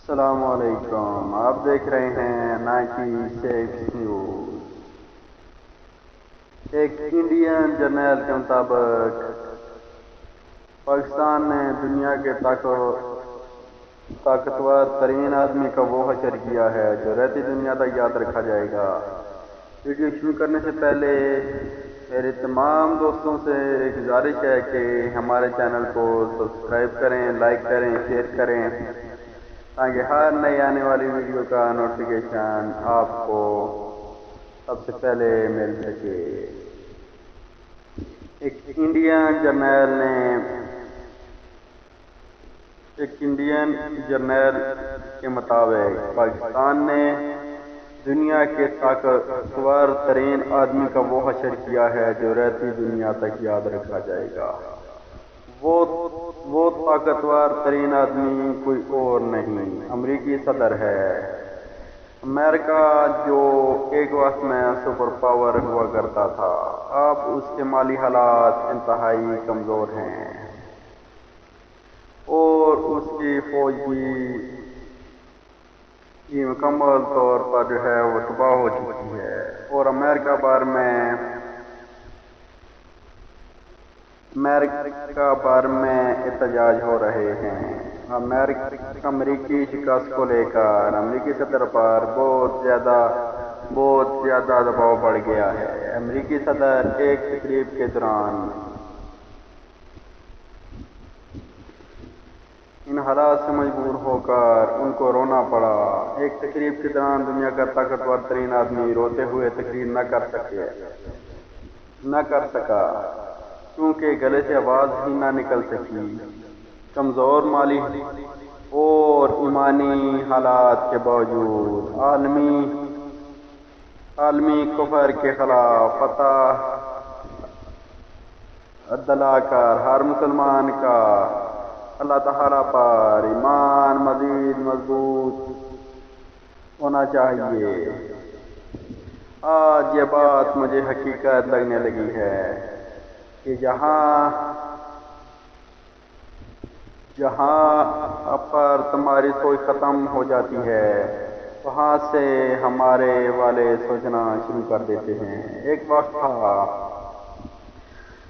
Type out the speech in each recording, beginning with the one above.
السلام علیکم، آپ دیکھ رہے ہیں 96 نیوز۔ ایک انڈین جرنیل کے مطابق پاکستان نے دنیا کے طاقتور ترین آدمی کا وہ حشر کیا ہے جو رہتی دنیا تک یاد رکھا جائے گا۔ ویڈیو شروع کرنے سے پہلے میرے تمام دوستوں سے ایک گزارش ہے کہ ہمارے چینل کو سبسکرائب کریں، لائک کریں، شیئر کریں تاکہ ہر نئی آنے والی ویڈیو کا نوٹیفیکیشن آپ کو سب سے پہلے مل سکے۔ ایک انڈین جرنیل کے مطابق پاکستان نے دنیا کے طاقتور ترین آدمی کا وہ حشر کیا ہے جو رہتی دنیا تک یاد رکھا جائے گا۔ وہ طاقتور ترین آدمی کوئی اور نہیں، امریکی صدر ہے۔ امریکہ جو ایک وقت میں سپر پاور ہوا کرتا تھا، اب اس کے مالی حالات انتہائی کمزور ہیں اور اس کی فوج بھی مکمل طور پر جو ہے وہ تباہ ہو چکی ہے اور امریکہ بھر میں احتجاج ہو رہے ہیں۔ امریکی شکست کو لے کر امریکی صدر پر بہت زیادہ دباؤ بڑھ گیا ہے۔ امریکی صدر ایک تقریب کے دوران ان حالات سے مجبور ہو کر ان کو رونا پڑا۔ ایک تقریب کے دوران دنیا کا طاقتور ترین آدمی روتے ہوئے تقریر نہ کر سکا کیونکہ گلے سے آواز ہی نہ نکل سکی۔ کمزور مالی اور ایمانی حالات کے باوجود عالمی کفر کے خلاف فتح دلا کر ہر مسلمان کا اللہ تعالیٰ پر ایمان مزید مضبوط ہونا چاہیے۔ آج یہ بات مجھے حقیقت لگنے لگی ہے کہ جہاں پر تمہاری سوچ ختم ہو جاتی ہے وہاں سے ہمارے والے سوچنا شروع کر دیتے ہیں۔ ایک وقت تھا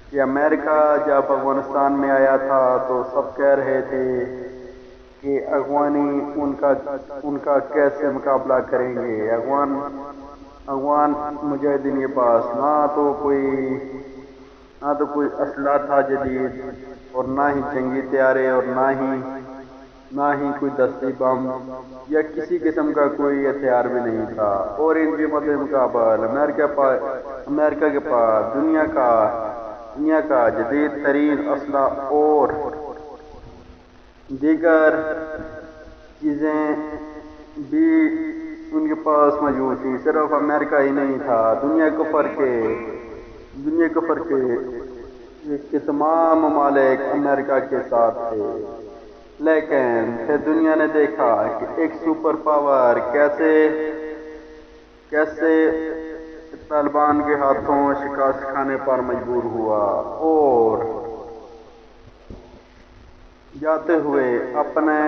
کہ امریکہ جب افغانستان میں آیا تھا تو سب کہہ رہے تھے کہ افغانی ان کا کیسے مقابلہ کریں گے۔ افغان مجاہدین کے پاس نہ تو کوئی اسلحہ تھا جدید اور نہ ہی جنگی طیارے اور نہ ہی کوئی دستی بم یا کسی قسم کا کوئی ہتھیار بھی نہیں تھا، اور ان کے مقابل امریکہ کے پاس دنیا کا جدید ترین اسلحہ اور دیگر چیزیں بھی ان کے پاس موجود تھی۔ صرف امریکہ ہی نہیں تھا، دنیا کفر کے تمام ممالک امریکہ کے ساتھ تھے۔ لیکن پھر دنیا نے دیکھا کہ ایک سپر پاور کیسے طالبان کے ہاتھوں شکست کھانے پر مجبور ہوا اور جاتے ہوئے اپنے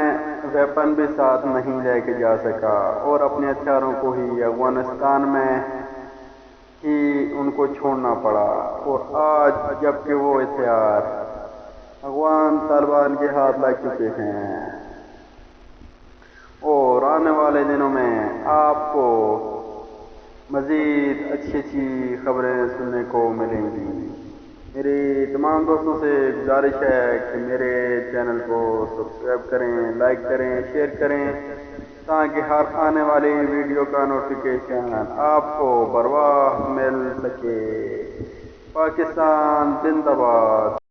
ویپن بھی ساتھ نہیں لے کے جا سکا اور اپنے ہتھیاروں کو ہی افغانستان میں ہی ان کو چھوڑنا پڑا، اور آج جبکہ وہ ہتھیار افغان طالبان کے ہاتھ لگ چکے ہیں اور آنے والے دنوں میں آپ کو مزید اچھی خبریں سننے کو ملیں گی۔ میری تمام دوستوں سے گزارش ہے کہ میرے چینل کو سبسکرائب کریں، لائک کریں، شیئر کریں تاکہ ہر آنے والی ویڈیو کا نوٹیفیکیشن آپ کو بر وقت مل سکے۔ پاکستان زندہ باد۔